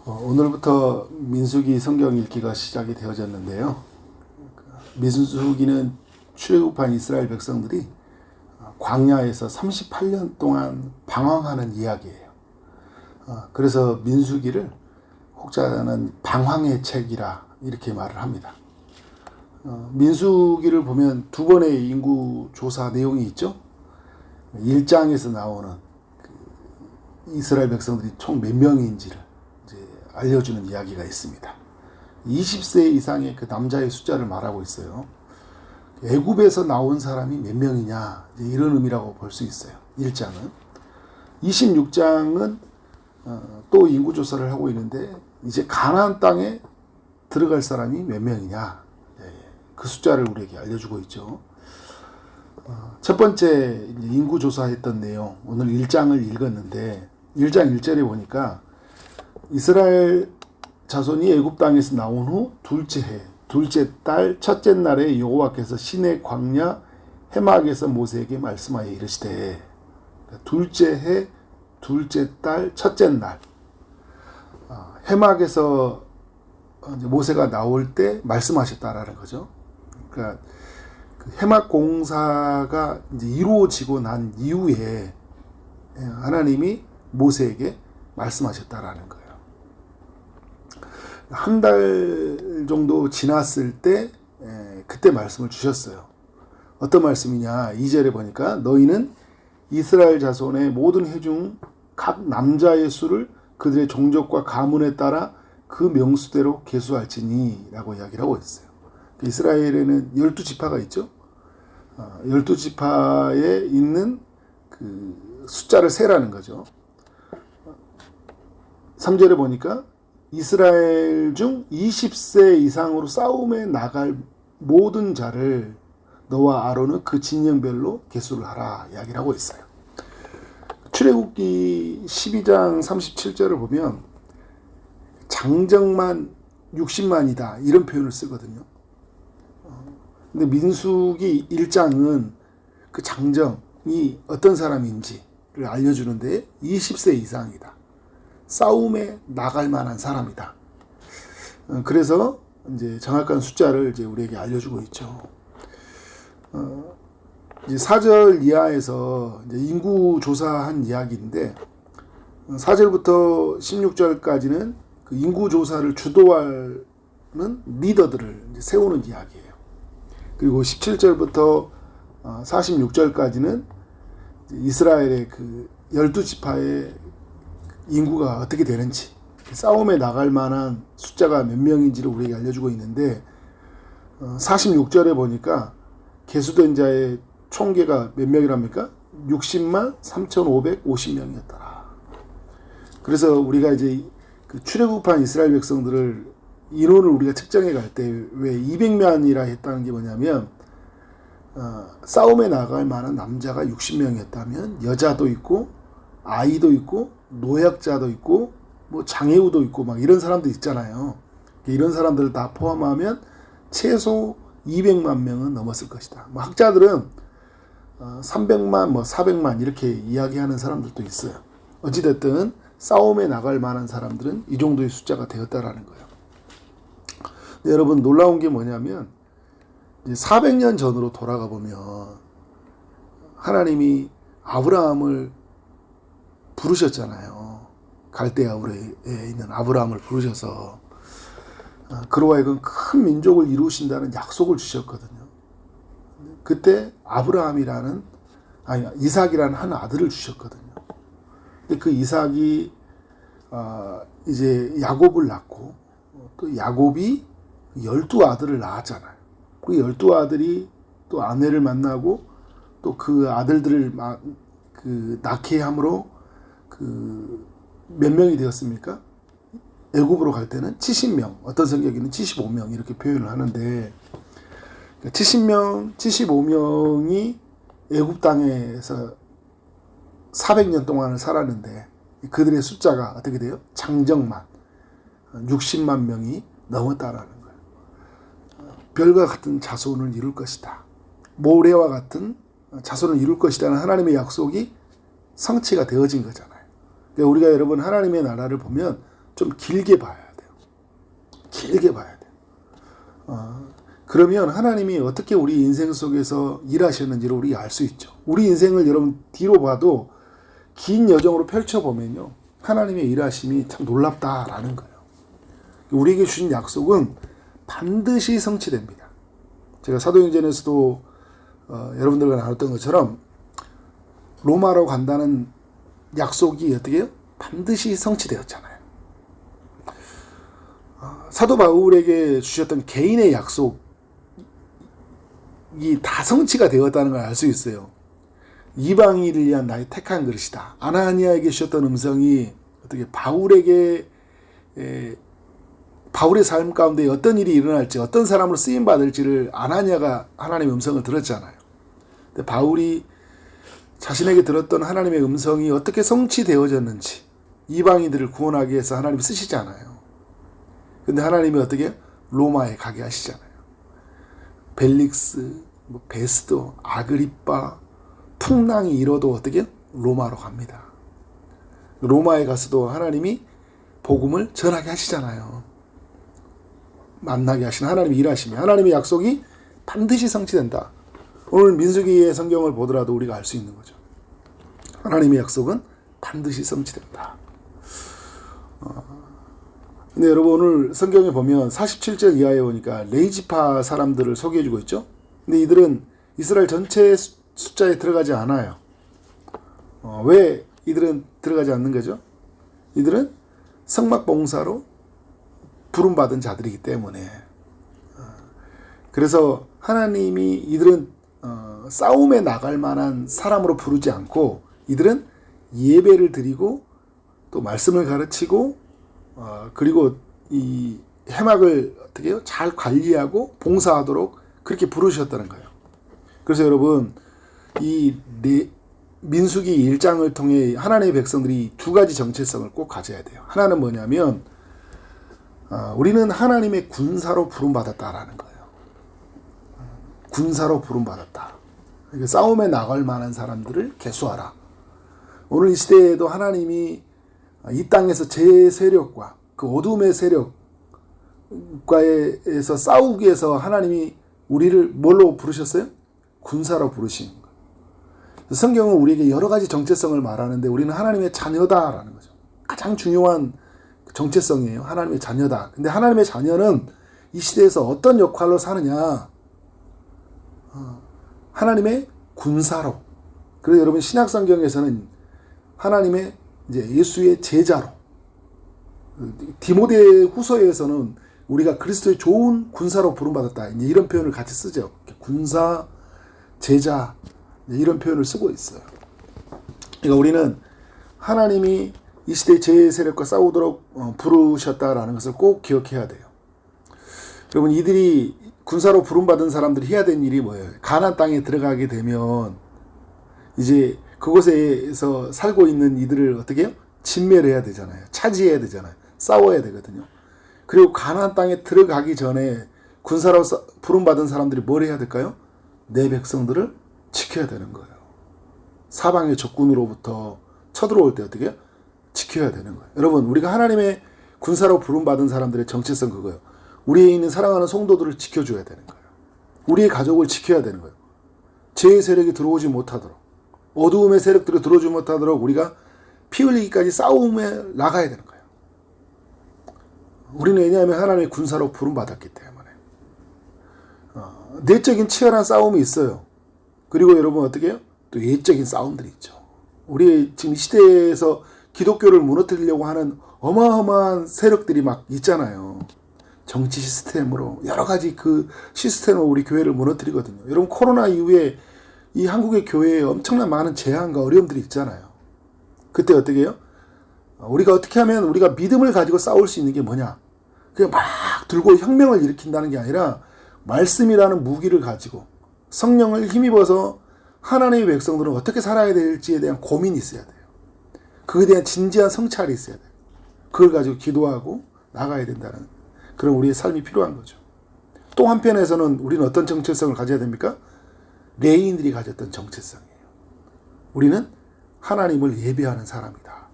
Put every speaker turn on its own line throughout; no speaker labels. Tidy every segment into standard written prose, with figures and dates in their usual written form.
오늘부터 민수기 성경 읽기가 시작이 되어졌는데요. 민수기는 출애굽한 이스라엘 백성들이 광야에서 38년 동안 방황하는 이야기예요. 그래서 민수기를 혹자는 방황의 책이라 이렇게 말을 합니다. 민수기를 보면 두 번의 인구 조사 내용이 있죠. 1장에서 나오는 이스라엘 백성들이 총 몇 명인지를 이제 알려주는 이야기가 있습니다. 20세 이상의 그 남자의 숫자를 말하고 있어요. 애굽에서 나온 사람이 몇 명이냐, 이런 의미라고 볼 수 있어요. 1장은. 26장은 또 인구조사를 하고 있는데, 이제 가나안 땅에 들어갈 사람이 몇 명이냐, 그 숫자를 우리에게 알려주고 있죠. 첫 번째 인구조사했던 내용, 오늘 1장을 읽었는데 1장 1절에 보니까 이스라엘 자손이 애굽 땅에서 나온 후 둘째 해, 둘째 달, 첫째 날에 여호와께서 시내 광야 해막에서 모세에게 말씀하여 이르시되, 둘째 해, 둘째 달, 첫째 날, 해막에서 모세가 나올 때 말씀하셨다라는 거죠. 그러니까 해막 공사가 이제 이루어지고 난 이후에 하나님이 모세에게 말씀하셨다라는 거예요. 한 달 정도 지났을 때 그때 말씀을 주셨어요. 어떤 말씀이냐? 2절에 보니까 너희는 이스라엘 자손의 모든 회중 각 남자의 수를 그들의 종족과 가문에 따라 그 명수대로 계수할지니 라고 이야기를 하고 있어요. 이스라엘에는 12지파가 있죠. 12지파에 있는 그 숫자를 세라는 거죠. 3절에 보니까 이스라엘 중 20세 이상으로 싸움에 나갈 모든 자를 너와 아론은 그 진영별로 계수를 하라 이야기를 하고 있어요. 출애굽기 12장 37절을 보면 장정만 60만이다 이런 표현을 쓰거든요. 근데 민수기 1장은 그 장정이 어떤 사람인지를 알려주는데 20세 이상이다. 싸움에 나갈 만한 사람이다. 그래서 이제 정확한 숫자를 이제 우리에게 알려주고 있죠. 이제 4절 이하에서 이제 인구 조사한 이야기인데 4절부터 16절까지는 그 인구 조사를 주도하는 리더들을 이제 세우는 이야기예요. 그리고 17절부터 46절까지는 이스라엘의 그 12지파의 인구가 어떻게 되는지, 싸움에 나갈 만한 숫자가 몇 명인지를 우리에게 알려주고 있는데 46절에 보니까 계수된 자의 총계가 몇 명이랍니까? 60만 3,550명이었더라. 그래서 우리가 이제 그 출애굽한 이스라엘 백성들을 인원을 우리가 측정해 갈 때 왜 200만이라 했다는 게 뭐냐면 싸움에 나갈 만한 남자가 60명이었다면 여자도 있고 아이도 있고 노약자도 있고 뭐 장애우도 있고 막 이런 사람도 있잖아요. 이런 사람들을 다 포함하면 최소 200만 명은 넘었을 것이다. 뭐 학자들은 300만 뭐 400만 이렇게 이야기하는 사람들도 있어요. 어찌됐든 싸움에 나갈 만한 사람들은 이 정도의 숫자가 되었다라는 거예요. 근데 여러분 놀라운 게 뭐냐면 이제 400년 전으로 돌아가 보면 하나님이 아브라함을 부르셨잖아요. 갈대아우르에 있는 아브라함을 부르셔서 그로 하여금 큰 민족을 이루신다는 약속을 주셨거든요. 그때 이삭이라는 한 아들을 주셨거든요. 근데 그 이삭이 이제 야곱을 낳고 또 야곱이 12아들을 낳았잖아요. 그 12아들이 또 아내를 만나고 또 그 아들들을 낳게 함으로 몇 명이 되었습니까? 애굽으로 갈 때는 70명, 어떤 성경에는 75명 이렇게 표현을 하는데 70명, 75명이 애굽 땅에서 400년 동안을 살았는데 그들의 숫자가 어떻게 돼요? 장정만 60만 명이 넘었다라는 거예요. 별과 같은 자손을 이룰 것이다. 모래와 같은 자손을 이룰 것이라는 하나님의 약속이 성취가 되어진 거잖아요. 그러니까 우리가 여러분 하나님의 나라를 보면 좀 길게 봐야 돼요. 길게 봐야 돼요. 그러면 하나님이 어떻게 우리 인생 속에서 일하셨는지를 우리가 알 수 있죠. 우리 인생을 여러분 뒤로 봐도 긴 여정으로 펼쳐보면요, 하나님의 일하심이 참 놀랍다라는 거예요. 우리에게 주신 약속은 반드시 성취됩니다. 제가 사도행전에서도 여러분들과 나눴던 것처럼 로마로 간다는 약속이 어떻게 해요? 반드시 성취되었잖아요. 사도 바울에게 주셨던 개인의 약속이 다 성취가 되었다는 걸 알 수 있어요. 이방인을 위한 나의 택한 그릇이다. 아나니아에게 주셨던 음성이 어떻게 바울의 삶 가운데 어떤 일이 일어날지, 어떤 사람으로 쓰임 받을지를 아나니아가 하나님의 음성을 들었잖아요. 근데 바울이 자신에게 들었던 하나님의 음성이 어떻게 성취되어졌는지, 이방인들을 구원하기 위해서 하나님이 쓰시잖아요. 근데 하나님이 어떻게 로마에 가게 하시잖아요. 벨릭스, 베스도, 아그리빠, 풍랑이 일어도 어떻게 로마로 갑니다. 로마에 가서도 하나님이 복음을 전하게 하시잖아요. 만나게 하시는 하나님이 일하시면 하나님의 약속이 반드시 성취된다. 오늘 민수기의 성경을 보더라도 우리가 알 수 있는 거죠. 하나님의 약속은 반드시 성취된다. 근데 여러분, 오늘 성경에 보면 47절 이하에 오니까 레이지파 사람들을 소개해주고 있죠. 근데 이들은 이스라엘 전체 숫자에 들어가지 않아요. 왜 이들은 들어가지 않는 거죠? 이들은 성막봉사로 부름받은 자들이기 때문에. 그래서 하나님이 이들은 싸움에 나갈 만한 사람으로 부르지 않고, 이들은 예배를 드리고 또 말씀을 가르치고 그리고 이 해막을 어떻게 해요? 잘 관리하고 봉사하도록 그렇게 부르셨다는 거예요. 그래서 여러분, 이 민수기 1장을 통해 하나님의 백성들이 두 가지 정체성을 꼭 가져야 돼요. 하나는 뭐냐면 우리는 하나님의 군사로 부름받았다라는 거예요. 군사로 부름받았다. 그러니까 싸움에 나갈 만한 사람들을 계수하라. 오늘 이 시대에도 하나님이 이 땅에서 제 세력과 그 어둠의 세력과에서 싸우기 위해서 하나님이 우리를 뭘로 부르셨어요? 군사로 부르신 거예요. 성경은 우리에게 여러 가지 정체성을 말하는데 우리는 하나님의 자녀다라는 거죠. 가장 중요한 정체성이에요. 하나님의 자녀다. 근데 하나님의 자녀는 이 시대에서 어떤 역할로 사느냐? 하나님의 군사로. 그래서 여러분, 신약 성경에서는 하나님의 이제 예수의 제자로, 디모데 후서에서는 우리가 그리스도의 좋은 군사로 부름받았다, 이제 이런 표현을 같이 쓰죠. 군사, 제자, 이런 표현을 쓰고 있어요. 그러니까 우리는 하나님이 이 시대의 제 세력과 싸우도록 부르셨다라는 것을 꼭 기억해야 돼요. 여러분, 이들이 군사로 부름받은 사람들이 해야 되는 일이 뭐예요? 가나안 땅에 들어가게 되면 이제 그곳에서 살고 있는 이들을 어떻게 해요? 진멸해야 되잖아요. 차지해야 되잖아요. 싸워야 되거든요. 그리고 가나안 땅에 들어가기 전에 군사로 부름받은 사람들이 뭘 해야 될까요? 내 백성들을 지켜야 되는 거예요. 사방의 적군으로부터 쳐들어올 때 어떻게 해요? 지켜야 되는 거예요. 여러분, 우리가 하나님의 군사로 부름받은 사람들의 정체성 그거예요. 우리에 있는 사랑하는 성도들을 지켜줘야 되는 거예요. 우리의 가족을 지켜야 되는 거예요. 죄의 세력이 들어오지 못하도록, 어두움의 세력들이 들어오지 못하도록 우리가 피 흘리기까지 싸움에 나가야 되는 거예요. 우리는 왜냐하면 하나님의 군사로 부름받았기 때문에. 내적인 치열한 싸움이 있어요. 그리고 여러분 어떻게 해요? 또 예적인 싸움들이 있죠. 우리 지금 이 시대에서 기독교를 무너뜨리려고 하는 어마어마한 세력들이 막 있잖아요. 정치 시스템으로 여러 가지 그 시스템으로 우리 교회를 무너뜨리거든요. 여러분, 코로나 이후에 이 한국의 교회에 엄청난 많은 제한과 어려움들이 있잖아요. 그때 어떻게 해요? 우리가 어떻게 하면 우리가 믿음을 가지고 싸울 수 있는 게 뭐냐? 그냥 막 들고 혁명을 일으킨다는 게 아니라 말씀이라는 무기를 가지고 성령을 힘입어서 하나님의 백성들은 어떻게 살아야 될지에 대한 고민이 있어야 돼요. 그에 대한 진지한 성찰이 있어야 돼요. 그걸 가지고 기도하고 나가야 된다는 그런 우리의 삶이 필요한 거죠. 또 한편에서는 우리는 어떤 정체성을 가져야 됩니까? 레위인들이 가졌던 정체성이에요. 우리는 하나님을 예배하는 사람이다.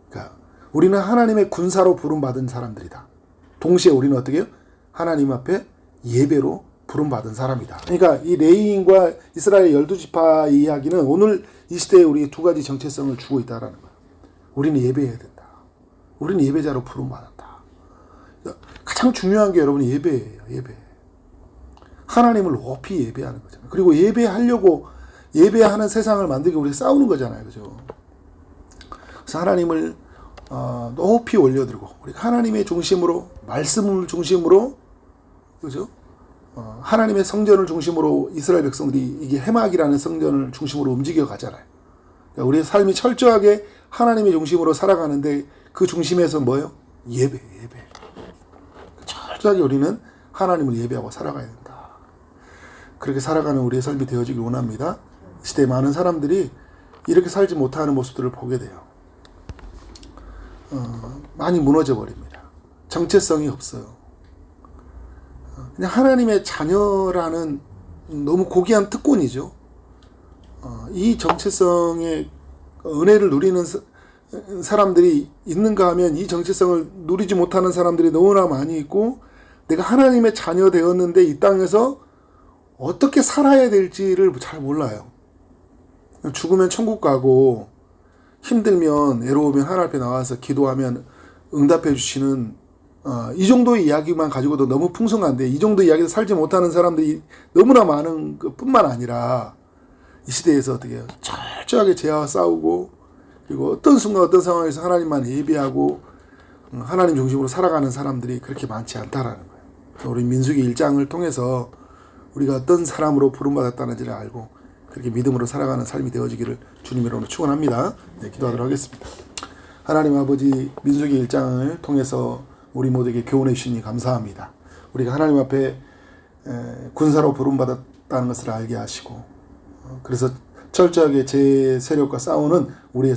그러니까 우리는 하나님의 군사로 부름받은 사람들이다. 동시에 우리는 어떻게 해요? 하나님 앞에 예배로 부름받은 사람이다. 그러니까 이 레위인과 이스라엘 12지파 이야기는 오늘 이 시대에 우리 두 가지 정체성을 주고 있다는 거예요. 우리는 예배해야 된다. 우리는 예배자로 부름받았다. 가장 중요한 게 여러분 예배예요. 예배. 하나님을 높이 예배하는 거잖아요. 그리고 예배하는 세상을 만들기 우리 싸우는 거잖아요. 그죠? 그래서 하나님을 높이 올려드리고 우리가 하나님의 중심으로 말씀을 중심으로 그죠? 하나님의 성전을 중심으로 이스라엘 백성들이 이게 해막이라는 성전을 중심으로 움직여 가잖아요. 그러니까 우리의 삶이 철저하게 하나님의 중심으로 살아가는데 그 중심에서 뭐예요? 예배. 철저하게 우리는 하나님을 예배하고 살아가야 된다. 그렇게 살아가는 우리의 삶이 되어지길 원합니다. 이 시대에 많은 사람들이 이렇게 살지 못하는 모습들을 보게 돼요. 많이 무너져 버립니다. 정체성이 없어요. 그냥 하나님의 자녀라는 너무 고귀한 특권이죠. 이 정체성의 은혜를 누리는 사람들이 있는가 하면 이 정체성을 누리지 못하는 사람들이 너무나 많이 있고 내가 하나님의 자녀 되었는데 이 땅에서 어떻게 살아야 될지를 잘 몰라요. 죽으면 천국 가고 힘들면 외로우면 하나님 앞에 나와서 기도하면 응답해 주시는 이 정도의 이야기만 가지고도 너무 풍성한데 이 정도 이야기를 살지 못하는 사람들이 너무나 많은 것뿐만 아니라 이 시대에서 어떻게 해요? 철저하게 죄와 싸우고 그리고 어떤 순간 어떤 상황에서 하나님만 예배하고 하나님 중심으로 살아가는 사람들이 그렇게 많지 않다라는 거예요. 그래서 우리 민수기 1장을 통해서 우리가 어떤 사람으로 부름받았다는지를 알고 그렇게 믿음으로 살아가는 삶이 되어지기를 주님으로 축원합니다. 네, 기도하도록 하겠습니다. 하나님 아버지 민수기 1장을 통해서 우리 모두에게 교훈해 주시니 감사합니다. 우리가 하나님 앞에 군사로 부름받았다는 것을 알게 하시고 그래서 철저하게 제 세력과 싸우는 우리의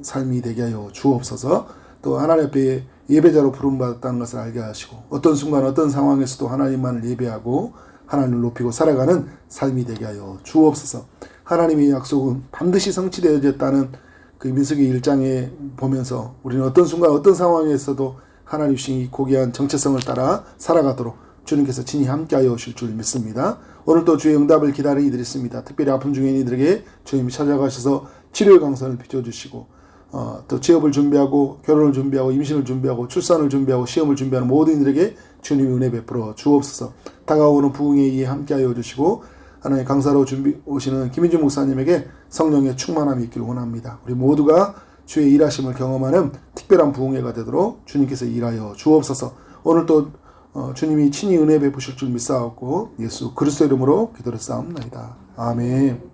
삶이 되게 하여 주옵소서. 또 하나님 앞에 예배자로 부름받았다는 것을 알게 하시고 어떤 순간 어떤 상황에서도 하나님만을 예배하고 하나님을 높이고 살아가는 삶이 되게 하여 주옵소서. 하나님의 약속은 반드시 성취되어졌다는 그 민수기 1장에 보면서 우리는 어떤 순간 어떤 상황에서도 하나님 주신 이 고귀한 정체성을 따라 살아가도록 주님께서 친히 함께하여 오실 줄 믿습니다. 오늘도 주의 응답을 기다리게 드렸습니다. 특별히 아픔 중에 있는 이들에게 주님이 찾아가셔서 치료의 강선을 비춰주시고 또 취업을 준비하고 결혼을 준비하고 임신을 준비하고 출산을 준비하고 시험을 준비하는 모든 이들에게 주님이 은혜 베풀어 주옵소서. 다가오는 부흥에 의해 함께하여 주시고 하나님 강사로 오시는 김인주 목사님에게 성령의 충만함이 있기를 원합니다. 우리 모두가 주의 일하심을 경험하는 특별한 부흥회가 되도록 주님께서 일하여 주옵소서. 오늘 또 주님이 친히 은혜 베푸실 줄 믿사옵고 예수 그리스도 이름으로 기도를 쌓옵나이다. 아멘.